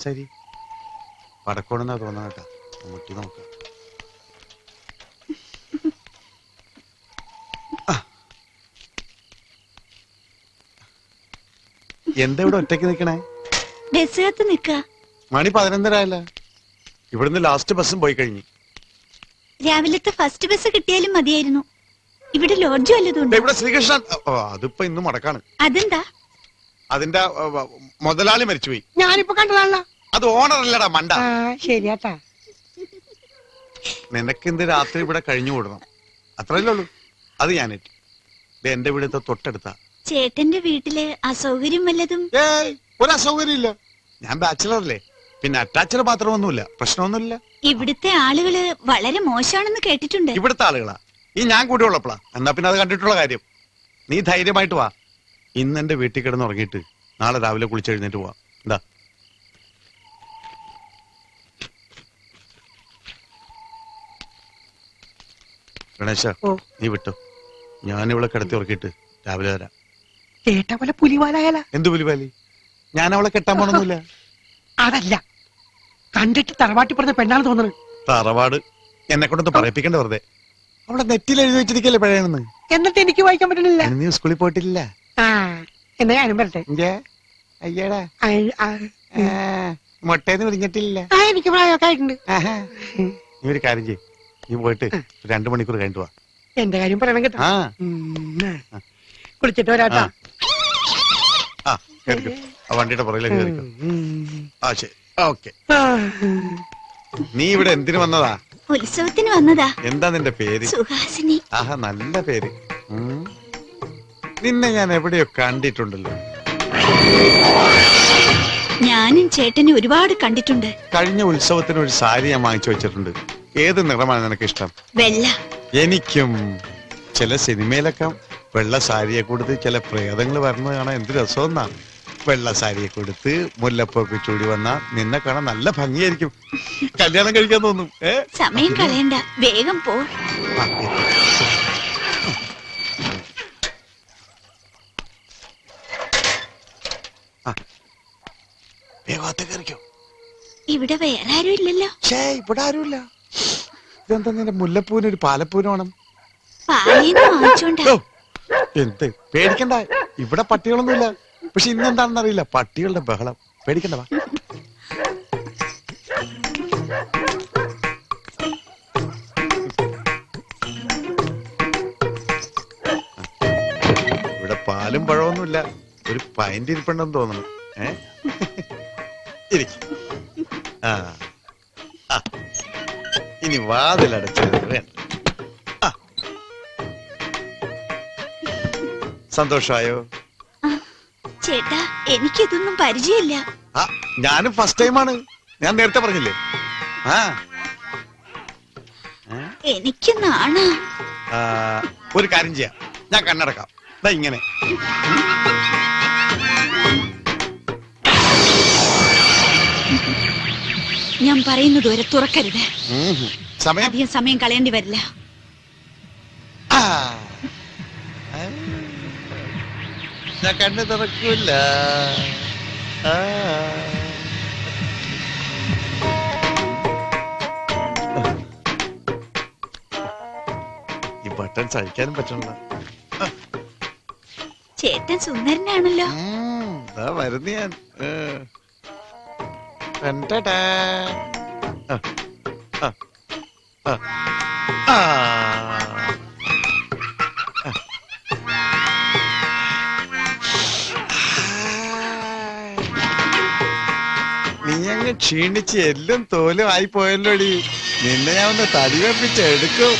ശരി പടക്കോണെന്നാ തോന്നാ കേട്ടാ മുട്ടി നോക്കാം. എന്താ ഇവിടെ ഒറ്റയ്ക്ക് നിക്കണേ? ബസ്സകത്ത് നിക്ക. മണി 11:30 ഇവിടുന്ന് ലാസ്റ്റ് ബസ്സും പോയി കഴിഞ്ഞു. രാവിലത്തെ ഫസ്റ്റ് ബസ് കിട്ടിയാലും മതിയായിരുന്നു. ഇവിടെ ലോഡ്ജ് വല്ലതുണ്ട്? ഇവിടെ ശ്രീകൃഷ്ണൻ അതിപ്പോ ഇന്ന് മുടക്കാണ്. അതെന്താ? അതിന്റെ മുതലാളി മരിച്ചുപോയി. ഞാനിപ്പോ കണ്ടതാണല്ലോ. അത് ഓണർ അല്ലടാ മണ്ട. ശരിയാട്ടാ. നിനക്ക് ഇന്ന് രാത്രി ഇവിടെ കഴിഞ്ഞു കൂടണം, അത്രയല്ലേ ഉള്ളൂ. അത് ഞാനേറ്റ്. എന്റെ വീടത്തെ തൊട്ടടുത്താ. ചേട്ടന്റെ വീട്ടില് അസൗകര്യം വല്ലതും? ഒരു അസൗകര്യം ഇല്ല. ഞാൻ ബാച്ചിലറല്ലേ, പിന്നെ അറ്റാച്ചഡ് മാത്രമൊന്നുമില്ല, പ്രശ്നമൊന്നുമില്ല. ഇവിടുത്തെ ആളുകള് വളരെ മോശമാണെന്ന് കേട്ടിട്ടുണ്ട്. ഇവിടുത്തെ ആളുകളാ? ഈ ഞാൻ കൂടെ ഉള്ളപ്പോളാ. എന്നാ പിന്നെ അത് കണ്ടിട്ടുള്ള കാര്യം. നീ ധൈര്യമായിട്ട് വാ. ഇന്ന് എന്റെ വീട്ടിൽ കിടന്ന് ഉറങ്ങിയിട്ട് നാളെ രാവിലെ കുളിച്ചെഴുന്നേറ്റ് പോവാ. എന്താ ഗണേശ, നീ വിട്ടോ. ഞാനിവളെ കിടത്തി ഉറക്കിയിട്ട് രാവിലെ വരാം. കേട്ട പോലെ പുലിവാലായാല. എന്ത് പുലിവാലി? ഞാൻ അവളെ കെട്ടാൻ പോണൊന്നുമില്ല. അതല്ല, കണ്ടിട്ട് തറവാട്ടി പറഞ്ഞ പെണ്ണാണ് തോന്നുന്നത്. തറവാട് എന്നെ കൊണ്ടൊന്ന് പറയിപ്പിക്കണ്ട വെറുതെ. അവളെ നെറ്റിൽ എഴുതി വെച്ചിരിക്കല്ലേ പഴയണെന്ന്. എന്നിട്ട് എനിക്ക് വായിക്കാൻ പറ്റണില്ല. നീ സ്കൂളിൽ പോയിട്ടില്ല? എന്നാ ഞാനും വരട്ടെ. അയ്യടാ, മുട്ടേന്ന് വിരിഞ്ഞിട്ടില്ല. എനിക്ക് പ്രായമൊക്കെ ആയിട്ടുണ്ട്. നീ ഒരു കാര്യം ചെയ്യ്, നീ പോയിട്ട് 2 മണിക്കൂർ കഴിഞ്ഞിട്ട് വാ. എന്റെ കാര്യം പറയണം കേട്ടോ. കുളിച്ചിട്ട് വരാട്ടാ. വണ്ടിയുടെ പുറകിലേക്ക് കയറിക്കോ. ശരി, ഓക്കെ. നീ ഇവിടെ എന്തിനു വന്നതാ? ഉത്സവത്തിന് വന്നതാ. എന്താ നിന്റെ പേര്? സുഹാസിനി. ആഹാ, നല്ല പേര്. നിന്നെ ഞാൻ എവിടെയോ കണ്ടിട്ടുണ്ടല്ലോ. ഞാനും ചേട്ടനെ ഒരുപാട് കണ്ടിട്ടുണ്ട്. കഴിഞ്ഞ ഉത്സവത്തിന് ഒരു സാരി ഞാൻ വാങ്ങിച്ചു വെച്ചിട്ടുണ്ട്. ഏത് നിറമാണ് നിനക്ക് ഇഷ്ടം? വെള്ള. എനിക്കും. ചില സിനിമയിലൊക്കെ വെള്ള സാരിയെ കൊടുത്ത് ചില പ്രേതങ്ങൾ വരുന്നത് കാണാൻ എന്ത് രസമെന്നാ. വെള്ള സാരിയെ കൊടുത്ത് മുല്ലപ്പൊക്കെ ചൂടി വന്നാ നിന്നെ കാണാൻ നല്ല ഭംഗിയായിരിക്കും. കല്യാണം കഴിക്കാൻ തോന്നും. സമയം കളയണ്ട, വേഗം പോ. ഇവിടെ വേറെ ആരും ഇല്ലല്ലോ. ഇവിടെ ആരുമില്ല. ഇതെന്താ നിന്റെ മുല്ലപ്പൂവിന് ഒരു പാലപ്പൂവിന് വേണം? എന്ത് പേടിക്കണ്ട, ഇവിടെ പട്ടികളൊന്നുമില്ല. പക്ഷെ ഇന്നെന്താണെന്ന് അറിയില്ല, പട്ടികളുടെ ബഹളം. പേടിക്കണ്ട, വാ. ഇവിടെ പാലും പഴമൊന്നുമില്ല. ഒരു പൈൻ്റ് ഇരിപ്പുണ്ടെന്ന് തോന്നുന്നു. ഇനി വാതിലടച്ചത് വേണ്ട. സന്തോഷായോ? ചേട്ടാ, എനിക്കിതൊന്നും പരിചയമില്ല. ഞാനും ഫസ്റ്റ് ടൈമാണ്. ഞാൻ നേരത്തെ പറഞ്ഞില്ലേ. എനിക്ക് നാണാ. ഒരു കാര്യം ചെയ്യാം, ഞാൻ കണ്ണടക്കാം. ഇങ്ങനെ ഞാൻ പറയുന്നത് വരെ തുറക്കരുത്. അധികം സമയം കളയേണ്ടി വരില്ല. ഞാൻ കണ്ണു തുറക്കൂല. ഈ ബട്ടൺ സഹിക്കാനും പറ്റണല്ലോ. ചേട്ടൻ സുന്ദരനാണല്ലോ. വരുന്ന ഞാൻ. നീ അങ്ങ് ക്ഷീണിച്ച് എല്ലാം തോലും ആയി പോയല്ലോടി. നിന്നെ ഞാൻ ഒന്ന് തടി വെപ്പിച്ച് എടുക്കും.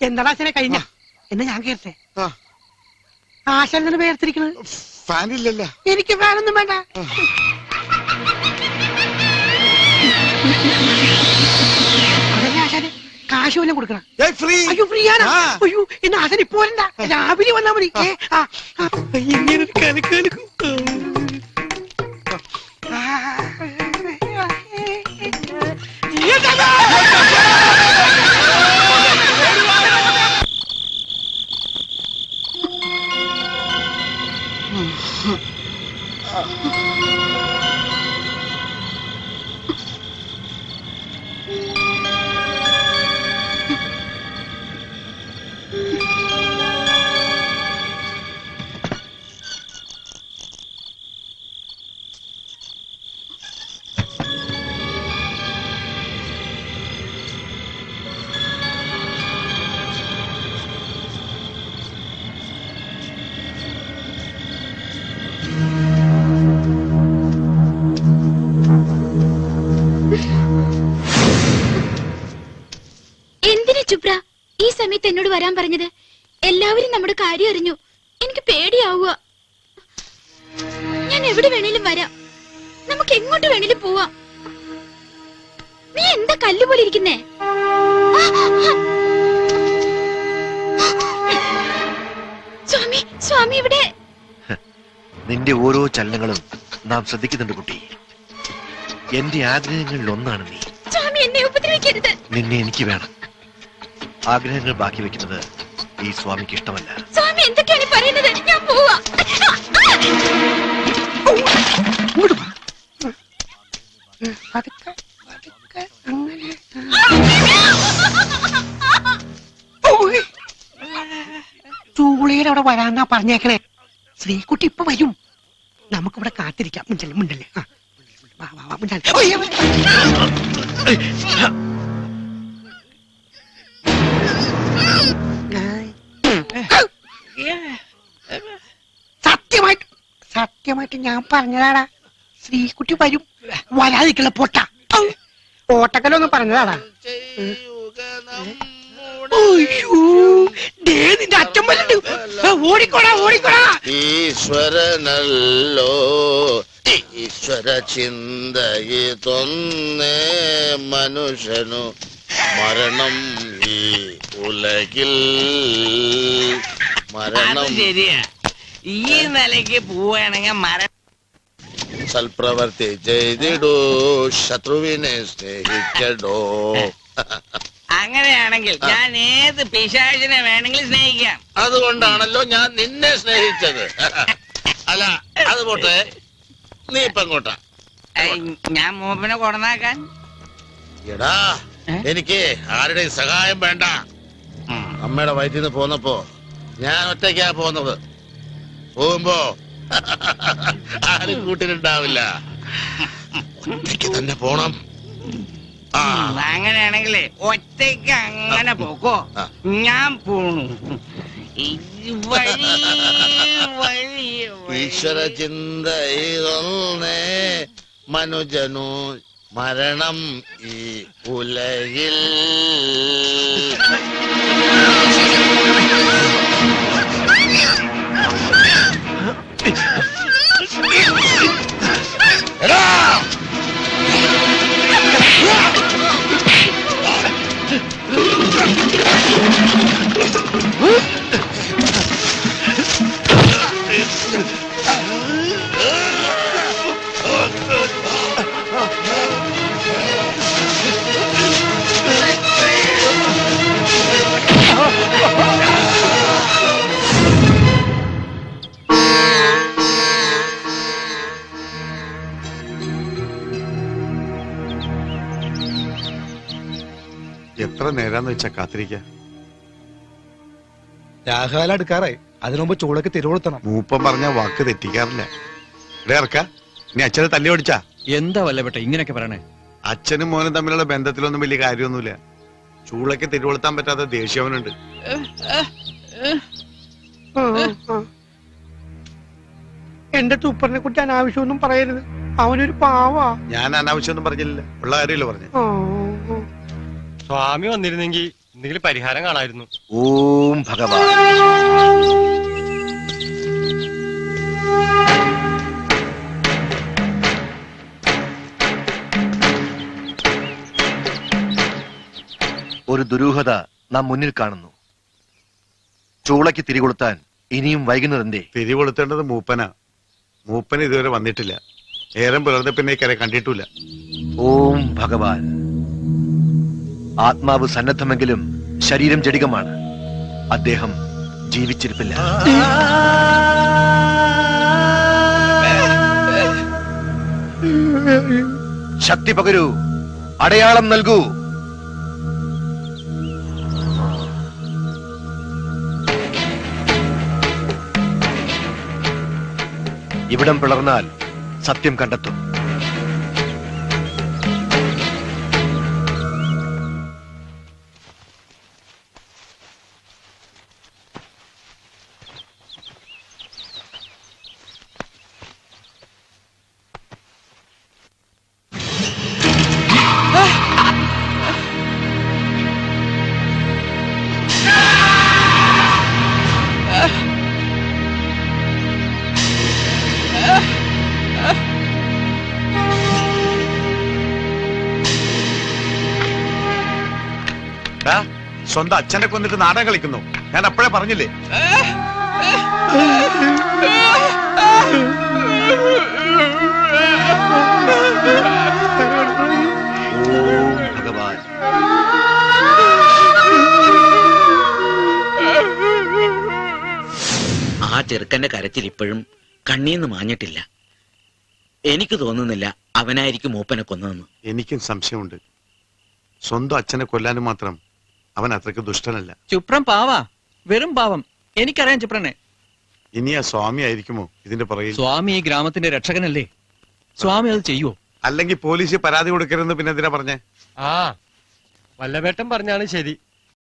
എന്താ അച്ഛനെ കഴിഞ്ഞ എന്നാ ഞാൻ കേട്ടെ. ആശാനെ വേർതിരിക്കണത്? ഫാനില്ലല്ലോ. എനിക്ക് ഫാനൊന്നും വേണ്ട. അതല്ലേ ആശാനെ, കാശ് വല്ലതും കൊടുക്കണം. അയ്യോ ഫ്രീ ആണോ? അയ്യോ ഇന്ന് ആശാൻ ഇപ്പൊ വരണ്ട, രാവിലെ വന്നാ മതി. ഇങ്ങനെ കലക്കാലക്കും. എന്തിനാ ചുപ്ര ഈ സമയത്ത് എന്നോട് വരാൻ പറഞ്ഞത്? എല്ലാവരും നമ്മുടെ കാര്യം അറിഞ്ഞു. എനിക്ക് പേടിയാവുക. ഞാൻ എവിടെ വേണേലും വരാം, നമുക്ക് എങ്ങോട്ട് വേണേലും പോവാം. നീ എന്താ കല്ലുപോലെ ഇരിക്കുന്നേ? സ്വാമി, സ്വാമി ഇവിടെ. നിന്റെ ഓരോ ചലനങ്ങളും നാം ശ്രദ്ധിക്കുന്നുണ്ട് കുട്ടി. എന്റെ ആഗ്രഹങ്ങളിൽ ഒന്നാണ് നീ. സ്വാമി എന്നെ ഉപദ്രവിക്കരുത്. നിന്നെ എനിക്ക് വേണം. ആഗ്രഹങ്ങൾ ബാക്കി വെക്കുന്നത് ഈ സ്വാമിക്ക് ഇഷ്ടമല്ല. സ്വാമി എന്തൊക്കെയാണ് പറയുന്നത്? ഞാൻ പോവാ. ചൂളയുടെ അവിടെ വരാന്നാ പറഞ്ഞേക്കണേ. ശ്രീകുട്ടി ഇപ്പൊ വരും. നമുക്കിവിടെ കാത്തിരിക്കാം. മുണ്ടല്ലേ മുണ്ടല്ലേ. സത്യമായിട്ട് ഞാൻ പറഞ്ഞതാടാ, ശ്രീകുട്ടി വരും. വരാതിരിക്കല പൊട്ട ഓട്ടക്കലൊന്നും പറഞ്ഞതാടാ. നിന്റെ അച്ഛൻ വരണ്ട്. ഓടിക്കോടാ ഓടിക്കോടാ. ഈശ്വരനല്ലോ ഈശ്വര ചിന്തയിതൊന്നേ മനുഷ്യനു മരണം ഈ ഉലകിൽ മരണം. ശരിയാ, ഈ നിലയ്ക്ക് പോവുകയാണെങ്കിൽ മരണം. സൽപ്രവർത്തി ചെയ്തിടൂ, ശത്രുവിനെ സ്നേഹിക്കടോ. അങ്ങനെയാണെങ്കിൽ ഞാൻ ഏത് പിശാചിനെ വേണമെങ്കിലും സ്നേഹിക്കാം. അതുകൊണ്ടാണല്ലോ ഞാൻ നിന്നെ സ്നേഹിച്ചത്. അല്ല അത് പോട്ടെ, നീ ഇപ്പൊ എങ്ങോട്ടാ? ഞാൻ മൂപ്പനെ കൊടന്നാക്കാൻ. എടാ എനിക്ക് ആരുടെയും സഹായം വേണ്ട. അമ്മയുടെ വയറ്റിൽ നിന്ന് പോന്നപ്പോ ഞാൻ ഒറ്റയ്ക്കാ പോന്നത്. പോകുമ്പോ ആരും കൂട്ടിനുണ്ടാവില്ല, ഒറ്റയ്ക്ക് തന്നെ പോണം. അങ്ങനെയാണെങ്കിലേ ഒറ്റയ്ക്ക് അങ്ങനെ പോക്കോ, ഞാൻ പോണു. ഈശ്വര ചിന്ത ഇതൊന്നേ മനുജനു മരണം ഈ ഉലകിൽ. എത്ര നേരാന്ന് വെച്ചാ കാത്തിരിക്ക? രാഘകാലം എടുക്കാറായി. അതിനുമുമ്പ് ചൂളക്ക് തിരുവോളുത്തണം. മൂപ്പം പറഞ്ഞ വാക്ക് തെറ്റിക്കാറില്ല. ഇവിടെ ഇറക്ക. നീ അച്ഛനെ തല്ലി ഓടിച്ചാ? എന്താ വല്ലപ്പെട്ട ഇങ്ങനെയൊക്കെ പറയണേ? അച്ഛനും മോനും തമ്മിലുള്ള ബന്ധത്തിലൊന്നും വലിയ കാര്യമൊന്നുമില്ല. ചൂളയ്ക്ക് തിരുവോളുത്താൻ പറ്റാത്ത ദേഷ്യവനുണ്ട്. എന്റെ സൂപ്പറിനെ കുറിച്ച് അനാവശ്യമൊന്നും പറയരുത്. അവനൊരു പാവാ. ഞാൻ അനാവശ്യമൊന്നും പറഞ്ഞില്ല, ഉള്ള കാര്യമല്ലോ പറഞ്ഞു. സ്വാമി വന്നിരുന്നെങ്കിൽ എന്തെങ്കിലും പരിഹാരം കാണായിരുന്നു. ഓം ഭഗവാൻ. ദുരൂഹത നാം മുന്നിൽ കാണുന്നു. ചൂളയ്ക്ക് തിരികൊളുത്താൻ ഇനിയും വൈകുന്നതെന്തേ? തിരികൊളുത്തേണ്ടത് മൂപ്പനാ. മൂപ്പൻ ഇതുവരെ വന്നിട്ടില്ല. ഏറെ പുലർന്ന പിന്നെ കരെ കണ്ടിട്ടില്ല. ഓം ഭഗവാൻ. ആത്മാവ് സന്നദ്ധമെങ്കിലും ശരീരം ജഡികമാണ്. അദ്ദേഹം ജീവിച്ചിരിപ്പില്ല. ശക്തി പകരൂ, അടയാളം നൽകൂ. ഇവിടം പിളർന്നാൽ സത്യം കണ്ടെത്തും. സ്വന്തം അച്ഛനെ കൊന്നിട്ട് നാടകം കളിക്കുന്നു. ഞാൻ അപ്പോഴേ പറഞ്ഞില്ലേ? ഓം ഭഗവാൻ. ആ ചെറുക്കന്റെ കരച്ചിൽ ഇപ്പോഴും കണ്ണീന്ന് മാഞ്ഞിട്ടില്ല. എനിക്ക് തോന്നുന്നില്ല അവനായിരിക്കും മൂപ്പനെ കൊന്നതെന്ന്. എനിക്കും സംശയമുണ്ട്. സ്വന്തം അച്ഛനെ കൊല്ലാനും മാത്രം അവൻ അത്രയ്ക്ക് ദുഷ്ടനല്ല. ചുപ്രം പാവാ, വെറും പാവം. എനിക്കറിയാം ചുപ്രനെ. ഇനി ആ സ്വാമി ആയിരിക്കുമോ ഇതിന്റെ പുറകിൽ? സ്വാമി ഈ ഗ്രാമത്തിന്റെ രക്ഷകനല്ലേ? സ്വാമി അത് ചെയ്യുവോ? അല്ലെങ്കിൽ പോലീസിൽ പരാതി കൊടുക്കരുതെന്ന് പിന്നെ എന്തിനാ പറഞ്ഞേ? വല്ലവേട്ടൻ പറഞ്ഞാണ് ശരി.